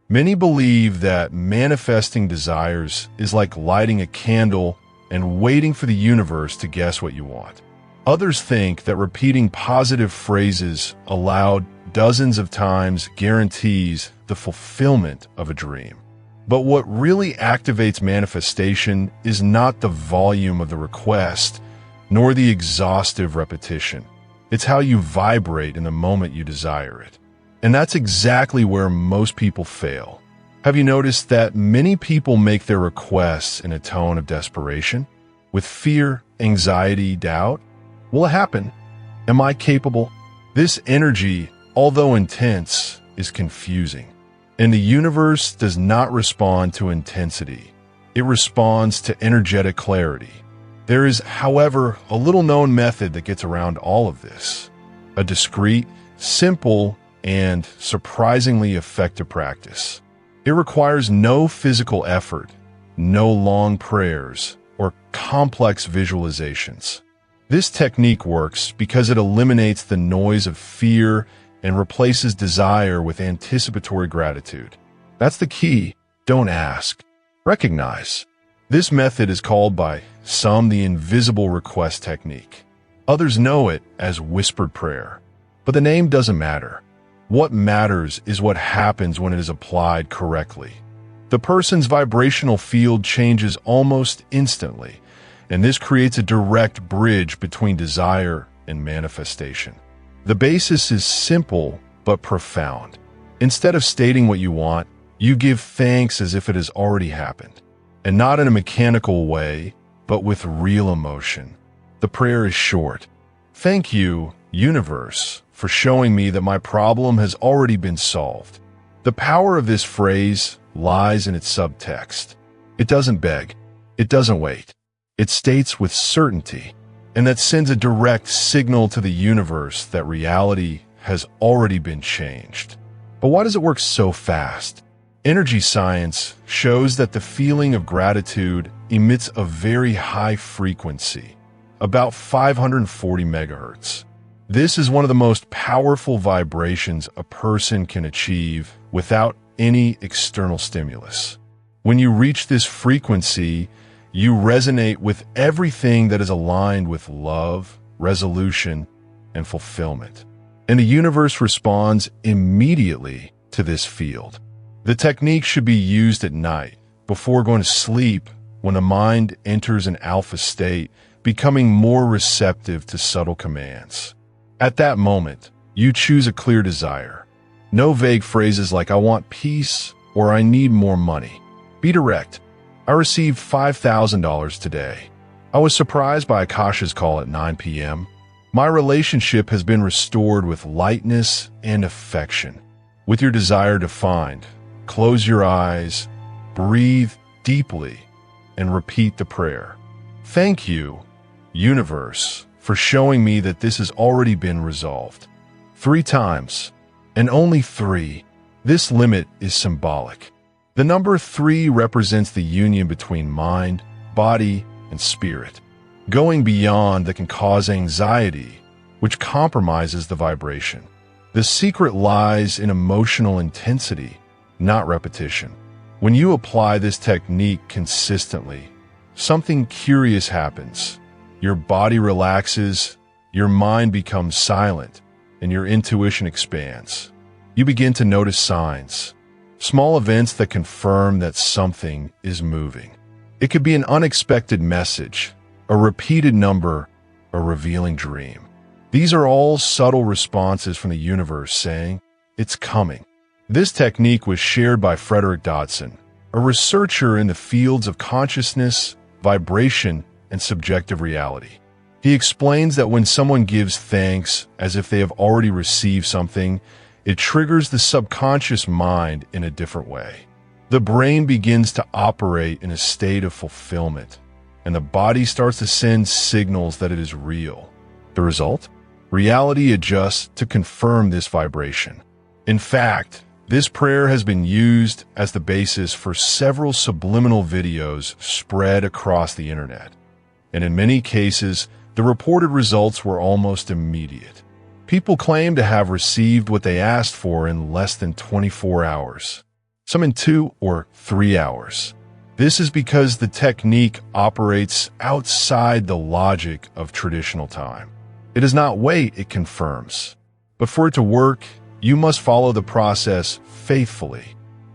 Many believe that manifesting desires is like lighting a candle and waiting for the universe to guess what you want. Others think that repeating positive phrases aloud dozens of times guarantees the fulfillment of a dream. But what really activates manifestation is not the volume of the request, nor the exhaustive repetition. It's how you vibrate in the moment you desire it. And that's exactly where most people fail. Have you noticed that many people make their requests in a tone of desperation? With fear, anxiety, doubt? Will it happen? Am I capable? This energy, although intense, is confusing. And the universe does not respond to intensity. It responds to energetic clarity. There is, however, a little-known method that gets around all of this. A discreet, simple, and surprisingly effective practice. It requires no physical effort, no long prayers, or complex visualizations. This technique works because it eliminates the noise of fear and replaces desire with anticipatory gratitude. That's the key. Don't ask. Recognize. This method is called by some the invisible request technique. Others know it as whispered prayer. But the name doesn't matter. What matters is what happens when it is applied correctly. The person's vibrational field changes almost instantly, and this creates a direct bridge between desire and manifestation. The basis is simple but profound. Instead of stating what you want, you give thanks as if it has already happened, and not in a mechanical way, but with real emotion. The prayer is short. Thank you, universe, for showing me that my problem has already been solved. The power of this phrase lies in its subtext. It doesn't beg. It doesn't wait. It states with certainty, and that sends a direct signal to the universe that reality has already been changed. But why does it work so fast? Energy science shows that the feeling of gratitude emits a very high frequency, about 540 megahertz. This is one of the most powerful vibrations a person can achieve without any external stimulus. When you reach this frequency, you resonate with everything that is aligned with love, resolution, and fulfillment. And the universe responds immediately to this field. The technique should be used at night, before going to sleep, when the mind enters an alpha state, becoming more receptive to subtle commands. At that moment, you choose a clear desire. No vague phrases like "I want peace" or "I need more money." Be direct. I received $5,000 today. I was surprised by Akasha's call at 9 p.m. My relationship has been restored with lightness and affection. With your desire defined, close your eyes, breathe deeply, and repeat the prayer. Thank you, universe, for showing me that this has already been resolved. 3 times, and only 3. This limit is symbolic. The number 3 represents the union between mind, body, and spirit, going beyond that can cause anxiety, which compromises the vibration. The secret lies in emotional intensity, not repetition. When you apply this technique consistently, something curious happens. Your body relaxes, your mind becomes silent, and your intuition expands. You begin to notice signs, small events that confirm that something is moving. It could be an unexpected message, a repeated number, a revealing dream. These are all subtle responses from the universe saying, "It's coming." This technique was shared by Frederick Dodson, a researcher in the fields of consciousness, vibration, and subjective reality. He explains that when someone gives thanks as if they have already received something, it triggers the subconscious mind in a different way. The brain begins to operate in a state of fulfillment, and the body starts to send signals that it is real. The result? Reality adjusts to confirm this vibration. In fact, this prayer has been used as the basis for several subliminal videos spread across the internet. And in many cases, the reported results were almost immediate. People claim to have received what they asked for in less than 24 hours. some in 2 or 3 hours. This is because the technique operates outside the logic of traditional time. It does not wait, it confirms. But for it to work, you must follow the process faithfully.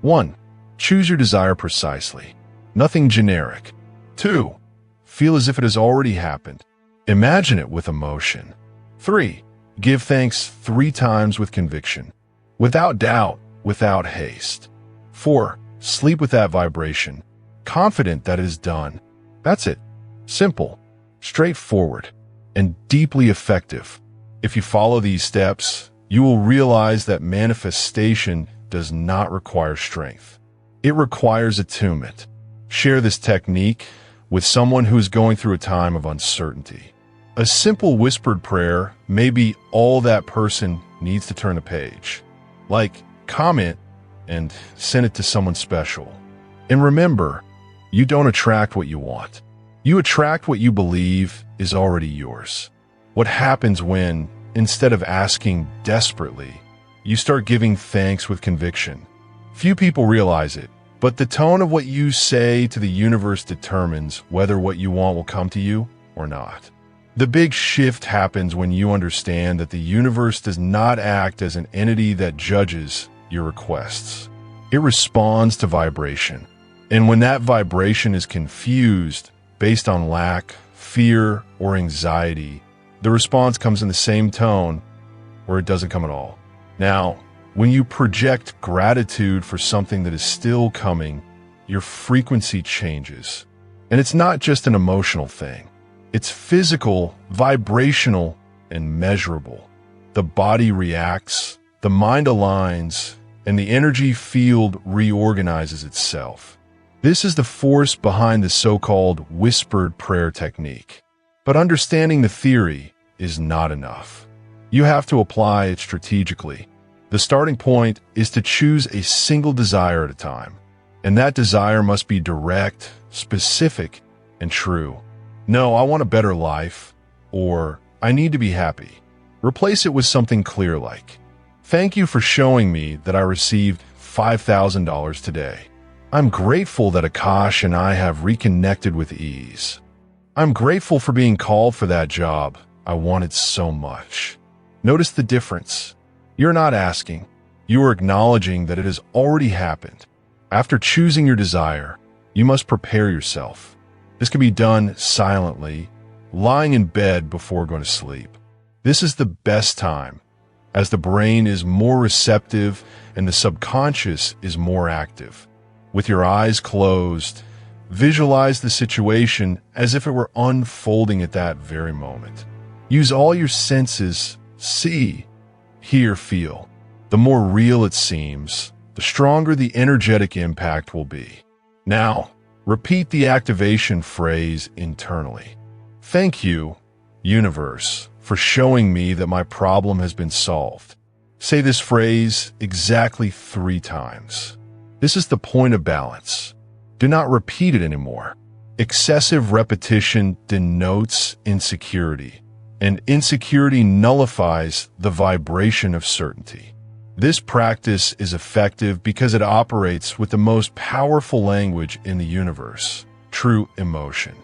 1. Choose your desire precisely. Nothing generic. 2. Feel as if it has already happened. Imagine it with emotion. 3. Give thanks 3 times with conviction. Without doubt, without haste. 4. Sleep with that vibration, confident that it is done. That's it. Simple, straightforward, and deeply effective. If you follow these steps, you will realize that manifestation does not require strength. It requires attunement. Share this technique with someone who is going through a time of uncertainty. A simple whispered prayer may be all that person needs to turn a page. Like, comment and send it to someone special. And remember, you don't attract what you want. You attract what you believe is already yours. What happens when, instead of asking desperately, you start giving thanks with conviction? Few people realize it, but the tone of what you say to the universe determines whether what you want will come to you or not. The big shift happens when you understand that the universe does not act as an entity that judges your requests. It responds to vibration. And when that vibration is confused based on lack, fear, or anxiety, the response comes in the same tone or it doesn't come at all. Now, when you project gratitude for something that is still coming, your frequency changes. And it's not just an emotional thing. It's physical, vibrational, and measurable. The body reacts, the mind aligns, and the energy field reorganizes itself. This is the force behind the so-called whispered prayer technique. But understanding the theory is not enough. You have to apply it strategically. The starting point is to choose a single desire at a time. And that desire must be direct, specific, and true. No, I want a better life, or I need to be happy. Replace it with something clear like, thank you for showing me that I received $5,000 today. I'm grateful that Akash and I have reconnected with ease. I'm grateful for being called for that job I wanted so much. Notice the difference. You're not asking. You are acknowledging that it has already happened. After choosing your desire, you must prepare yourself. This can be done silently, lying in bed before going to sleep. This is the best time, as the brain is more receptive and the subconscious is more active. With your eyes closed, visualize the situation as if it were unfolding at that very moment. Use all your senses, see, hear, feel. The more real it seems, the stronger the energetic impact will be. Now, repeat the activation phrase internally. Thank you, universe, for showing me that my problem has been solved. Say this phrase exactly 3 times. This is the point of balance. Do not repeat it anymore. Excessive repetition denotes insecurity, and insecurity nullifies the vibration of certainty. This practice is effective because it operates with the most powerful language in the universe, true emotion.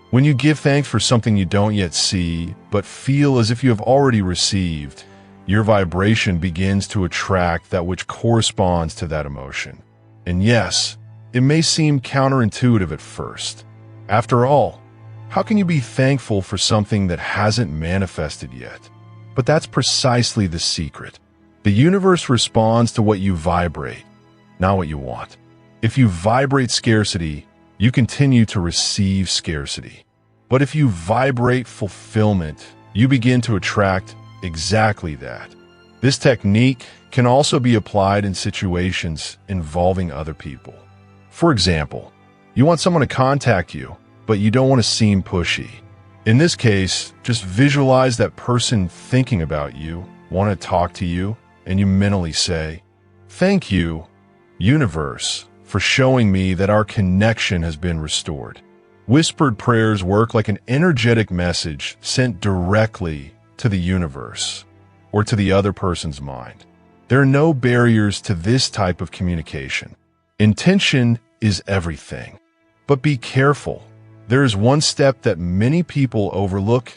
When you give thanks for something you don't yet see, but feel as if you have already received, your vibration begins to attract that which corresponds to that emotion. And yes, it may seem counterintuitive at first. After all, how can you be thankful for something that hasn't manifested yet? But that's precisely the secret. The universe responds to what you vibrate, not what you want. If you vibrate scarcity, you continue to receive scarcity. But if you vibrate fulfillment, you begin to attract exactly that. This technique can also be applied in situations involving other people. For example, you want someone to contact you, but you don't want to seem pushy. In this case, just visualize that person thinking about you, want to talk to you, and you mentally say, thank you, universe, for showing me that our connection has been restored. Whispered prayers work like an energetic message sent directly to the universe or to the other person's mind. There are no barriers to this type of communication. Intention is everything. But be careful. There is one step that many people overlook,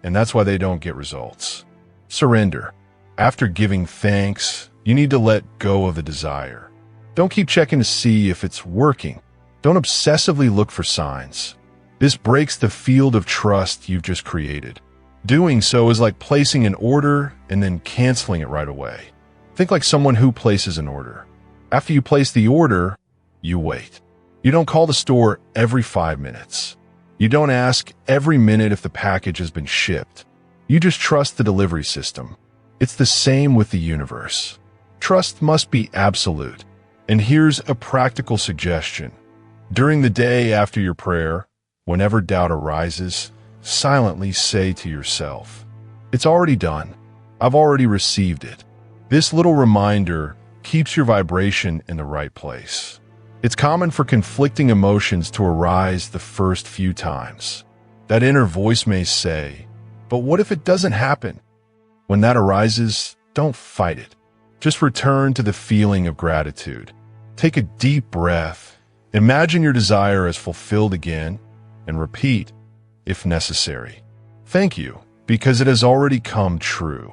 and that's why they don't get results. Surrender. After giving thanks, you need to let go of the desire. Don't keep checking to see if it's working. Don't obsessively look for signs. This breaks the field of trust you've just created. Doing so is like placing an order and then canceling it right away. Think like someone who places an order. After you place the order, you wait. You don't call the store every 5 minutes. You don't ask every minute if the package has been shipped. You just trust the delivery system. It's the same with the universe. Trust must be absolute. And here's a practical suggestion. During the day after your prayer, whenever doubt arises, silently say to yourself, "It's already done. I've already received it." This little reminder keeps your vibration in the right place. It's common for conflicting emotions to arise the first few times. That inner voice may say, "But what if it doesn't happen?" When that arises, don't fight it. Just return to the feeling of gratitude. Take a deep breath. Imagine your desire as fulfilled again, and repeat, if necessary, "Thank you, because it has already come true."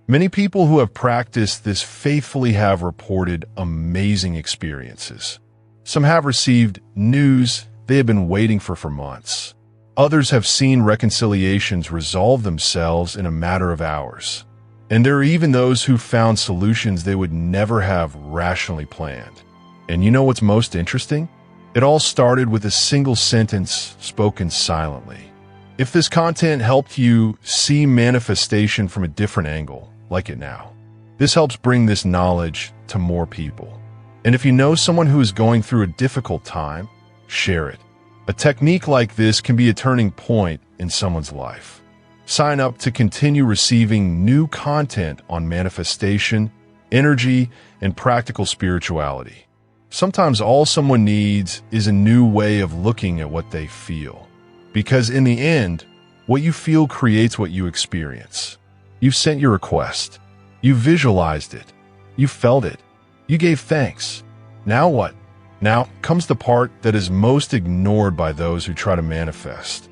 Many people who have practiced this faithfully have reported amazing experiences. Some have received news they have been waiting for months. Others have seen reconciliations resolve themselves in a matter of hours. And there are even those who found solutions they would never have rationally planned. And you know what's most interesting? It all started with a single sentence spoken silently. If this content helped you see manifestation from a different angle, like it now. This helps bring this knowledge to more people. And if you know someone who is going through a difficult time, share it. A technique like this can be a turning point in someone's life. Sign up to continue receiving new content on manifestation, energy, and practical spirituality. Sometimes all someone needs is a new way of looking at what they feel. Because in the end, what you feel creates what you experience. You've sent your request. You visualized it. You felt it. You gave thanks. Now what? Now comes the part that is most ignored by those who try to manifest.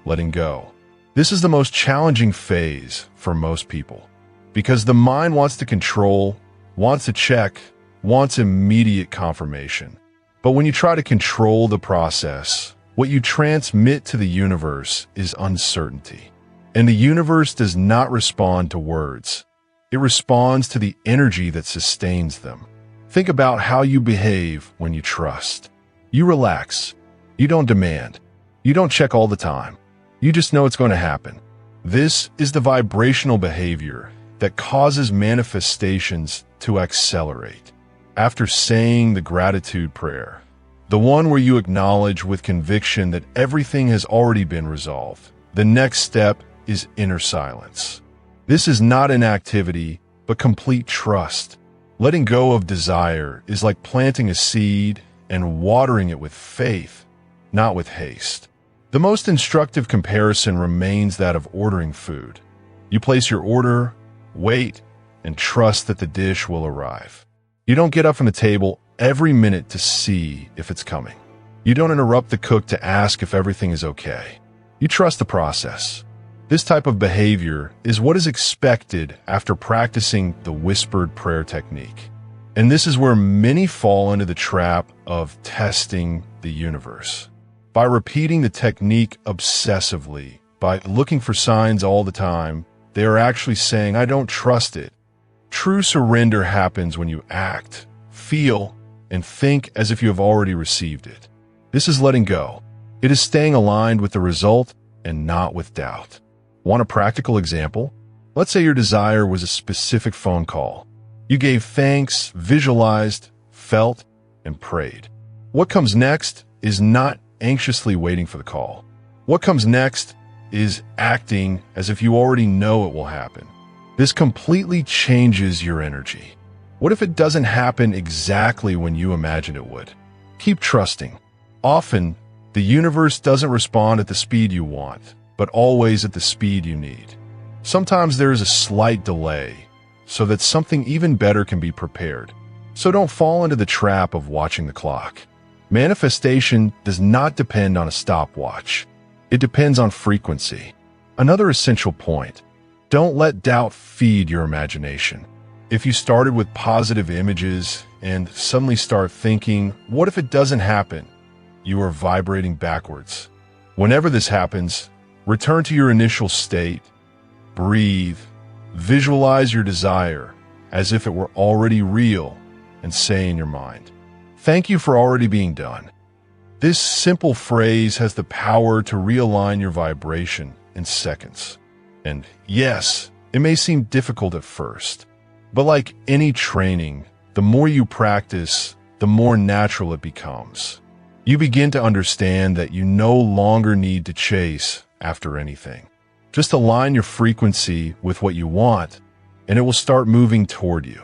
Letting go. This is the most challenging phase for most people. Because the mind wants to control, wants to check, wants immediate confirmation. But when you try to control the process, what you transmit to the universe is uncertainty. And the universe does not respond to words. It responds to the energy that sustains them. Think about how you behave when you trust. You relax. You don't demand. You don't check all the time. You just know it's going to happen. This is the vibrational behavior that causes manifestations to accelerate. After saying the gratitude prayer, the one where you acknowledge with conviction that everything has already been resolved, the next step is inner silence. This is not inactivity, but complete trust. Letting go of desire is like planting a seed and watering it with faith, not with haste. The most instructive comparison remains that of ordering food. You place your order, wait, and trust that the dish will arrive. You don't get up from the table every minute to see if it's coming. You don't interrupt the cook to ask if everything is okay. You trust the process. This type of behavior is what is expected after practicing the whispered prayer technique. And this is where many fall into the trap of testing the universe. By repeating the technique obsessively, by looking for signs all the time, they are actually saying, "I don't trust it." True surrender happens when you act, feel, and think as if you have already received it. This is letting go. It is staying aligned with the result and not with doubt. Want a practical example? Let's say your desire was a specific phone call. You gave thanks, visualized, felt, and prayed. What comes next is not anxiously waiting for the call. What comes next is acting as if you already know it will happen. This completely changes your energy. What if it doesn't happen exactly when you imagined it would? Keep trusting. Often, the universe doesn't respond at the speed you want, but always at the speed you need. Sometimes there is a slight delay, so that something even better can be prepared. So don't fall into the trap of watching the clock. Manifestation does not depend on a stopwatch. It depends on frequency. Another essential point: don't let doubt feed your imagination. If you started with positive images and suddenly start thinking, what if it doesn't happen? You are vibrating backwards. Whenever this happens, return to your initial state. Breathe. Visualize your desire as if it were already real and say in your mind, "Thank you for already being done." This simple phrase has the power to realign your vibration in seconds. And yes, it may seem difficult at first, but like any training, the more you practice, the more natural it becomes. You begin to understand that you no longer need to chase after anything. Just align your frequency with what you want, and it will start moving toward you.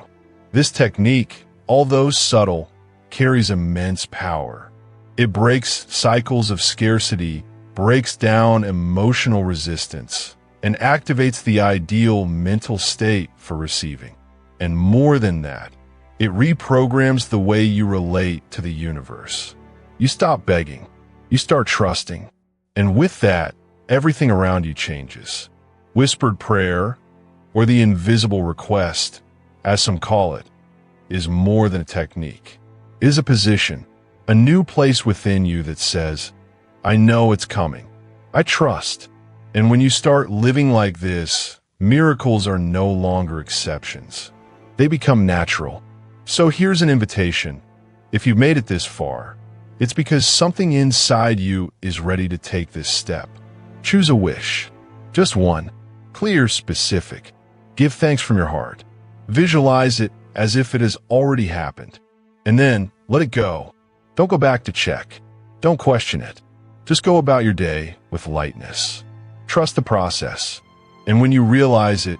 This technique, although subtle, carries immense power. It breaks cycles of scarcity, breaks down emotional resistance, and activates the ideal mental state for receiving. And more than that, it reprograms the way you relate to the universe. You stop begging, you start trusting, and with that, everything around you changes. Whispered prayer, or the invisible request, as some call it, is more than a technique. It is a position, a new place within you that says, "I know it's coming. I trust." And when you start living like this, miracles are no longer exceptions. They become natural. So here's an invitation. If you've made it this far, it's because something inside you is ready to take this step. Choose a wish. Just one. Clear, specific. Give thanks from your heart. Visualize it as if it has already happened. And then let it go. Don't go back to check. Don't question it. Just go about your day with lightness. Trust the process. And when you realize it,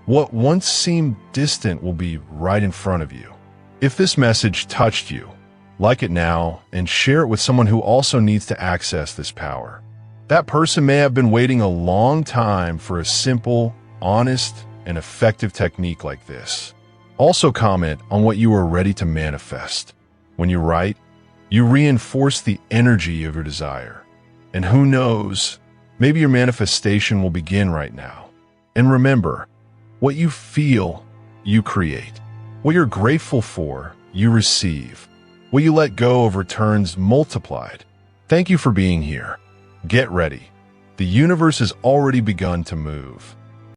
what once seemed distant will be right in front of you. If this message touched you, like it now and share it with someone who also needs to access this power. That person may have been waiting a long time for a simple, honest, and effective technique like this. Also comment on what you are ready to manifest. When you write, you reinforce the energy of your desire. And who knows, maybe your manifestation will begin right now. And remember, what you feel, you create. What you're grateful for, you receive. What you let go of returns multiplied. Thank you for being here. Get ready. The universe has already begun to move.